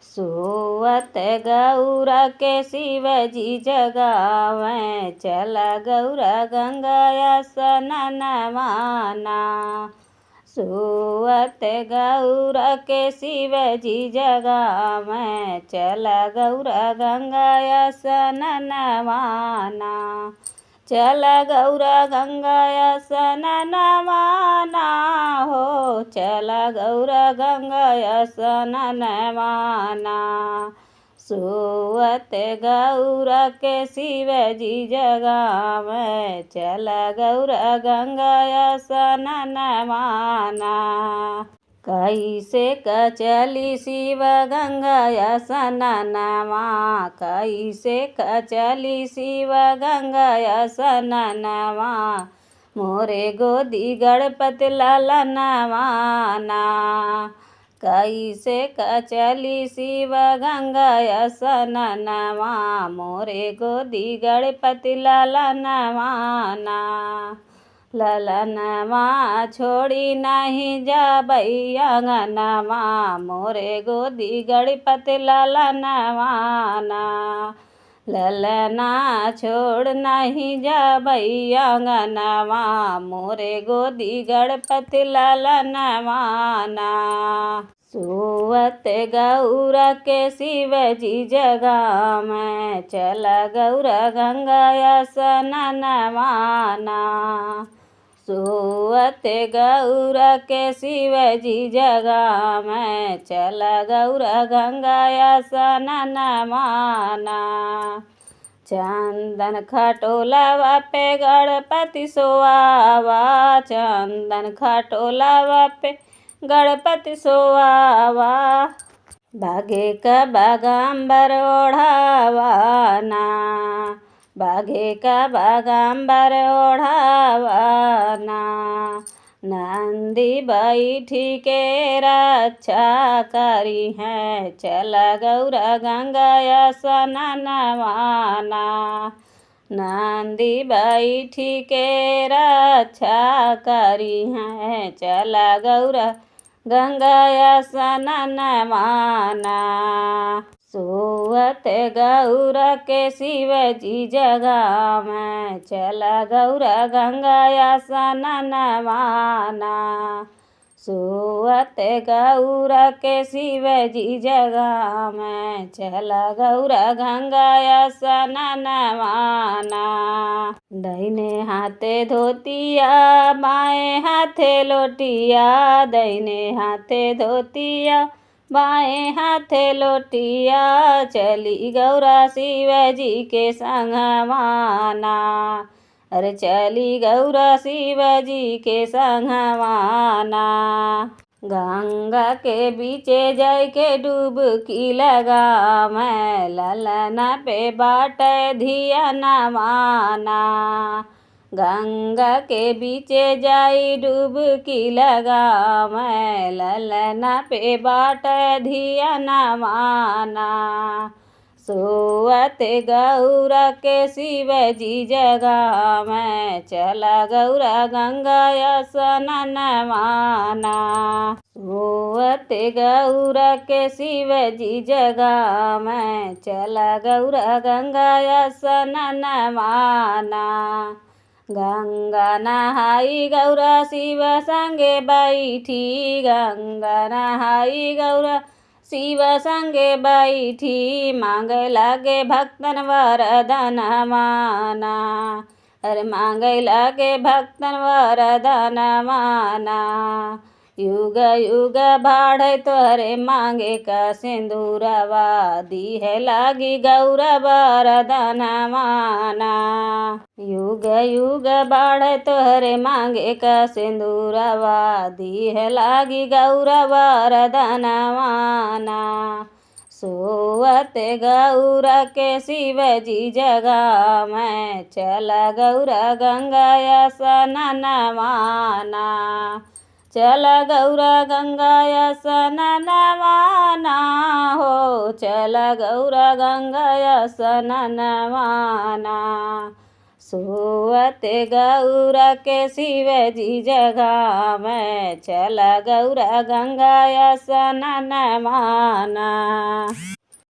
सोवत गौरा के शिवजी जगावें, चल गौरा गंगा स्नानवाना। सोवत गौरा के शिवजी जगावें, चल गौरा गंगा स्नानवाना। चल गौरा गंगा स्नानवाना हो, चल गौरा गंगा स्नानवाना। सोवत गौरा के शिवजी जगावें, चल गौरा गंगा स्नानवाना। कैसे कचली शिव गंगा स्नानवा, कैसे कचली शिव गंगा स्नानवा। मोरे गोदी गणपति ललनवाना। कैसे कचली शिव गंगा स्नानवा, मोरे गोदी गणपति ललनवाना। ललनवा छोड़ी नहीं जाबई अंगनवा, मोरे गोदी गणपति ललनवाना। ललना छोड़ नहीं जाबई अंगनवा, मोरे गोदी गणपति ललनवाना। सोवत गौरा के शिवजी जगावें, चल गौरा गंगा स्नानवाना। सोवत गौरा के शिवजी जगावें, चल गौरा गंगा स्नानवाना। चंदन खटोलावा पे गणपति सोआवा, चंदन खटोलावा पे गणपति सोआवा। बागे का बागांबर ओढ़ावाना, बागे का बागांबर ओढ़ावाना। नंदी बैठी के रक्षा करी है, चल गौरा गंगा स्नानवाना। नंदी बैठी के रक्षा करी है, चल गौरा गंगा स्नानवाना। सोवत गौरा के शिवजी जगावें, चल गौरा गंगा स्नानवाना। सोवत गौरा के शिवजी जगावें, चल गौरा गंगा स्नानवाना। दाहिने हाथे धोतिया, बाएं हाथे लोटिया, दाहिने हाथे धोतिया, बाएं हाथे लोटिया। चली गौरा शिवजी के संगवाना, अरे चली गौरा शिवजी के संगवाना। गंगा के बीचे जाय के डुबकी लगावें, ललना पे बाटे धियानवाना। गंगा के बीचे जाई डुबकी लगावें, ललना पे बाटे धियानवाना। सोवत गौरा के शिवजी जगावें, चल गौरा गंगा स्नानवाना। सोवत गौरा के शिवजी जगावें, चल गौरा गंगा स्नानवाना। गंगा नहाई गौरा शिव संगे बैठी, गंगा नहाई गौरा शिव संगे बैठी। मांगे लागे भक्तन वरदानवाना, अरे मांगे लागे भक्तन वरदानवाना। युग युग बाढ़े तोहरे मांगे का सिंदूरवा, दी है लागी गौरा वरदानवाना। युग युग बाढ़े तोहरे मांगे का सिंदूरवा, दी है लागी गौरा वरदानवाना। सोवत गौरा के शिवजी जगावें, चल गौरा गंगा स्नानवाना। चल गौरा गंगा स्नानवाना हो, चल गौरा गंगा स्नानवाना। सोवत गौरा के शिवजी जगावें, चल गौरा गंगा स्नानवाना।